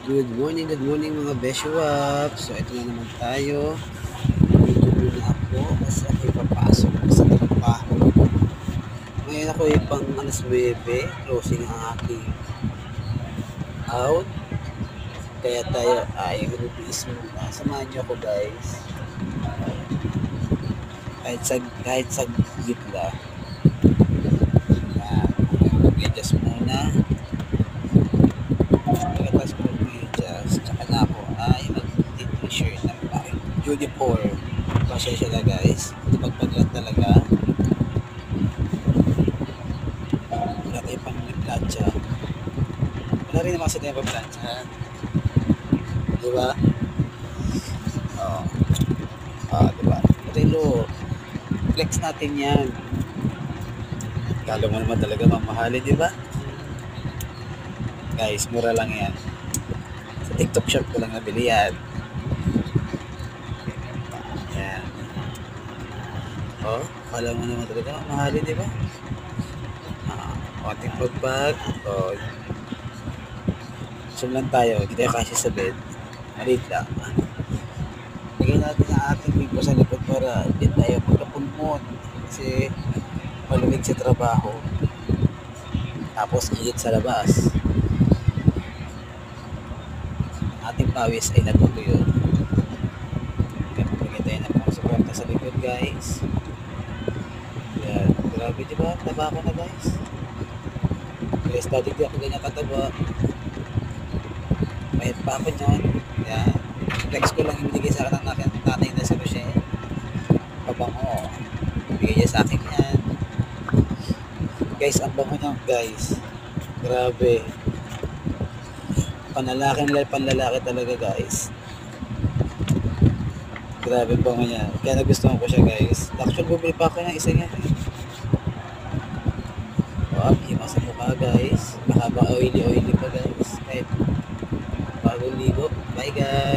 Good morning mga Beshuap. So ito na naman tayo. Dito muna ako kasi ako'y papasok sa trabaho. Ngayon ako pang alas 9, closing ang aking out. Kaya tayo ay mag-umpis muna. Samahan niyo ako guys. Kahit sa gitla. Mag-adjust muna. Pagkatas ko mag-adjust. Tsaka na ako ay mag-t-shirt ng bakit. Uniform. Pasensya na guys. Pagpaglan talaga. Wala tayo pang plancha. Wala rin naman sila yung plancha. Diba? Oo. Diba? Relo. Flex natin yan. Kala mo naman talaga mamahalin, diba? Guys, mura lang yan. Sa TikTok shop ko lang nabili yan. Yan. Kala mo naman talaga mamahalin, diba? Konting pagbag. Zoom lang tayo. Hindi tayo kasi sa bed. Malit lang. Lagyan natin ang ating bigpo sa likod para hindi tayo magkapunmon. Kasi malamig sa trabaho. Tapos init sa labas. Ating pawis ay natutuyo. Kaya magbigay tayo ng pang-suporta sa likod guys. Yan. Grabe diba? Taba ko na guys. Guys, dati di ako ganyan kataba. Mayat pa ako nyan. Yan. Flex ko lang yung binigay sa akin ng tatay na si Rochelle. Pabango. Bigay niya sa akin yan. Guys, ang bango nyan guys. Grabe. Panlalaki talaga guys. Grabe bango niya. Kaya nagustuhan ko siya guys. Actually, bumili pa ako ng isa niya. Hima sa mukha guys. Baka ba oily pa guys. Kahit bagong ligo. Bye guys.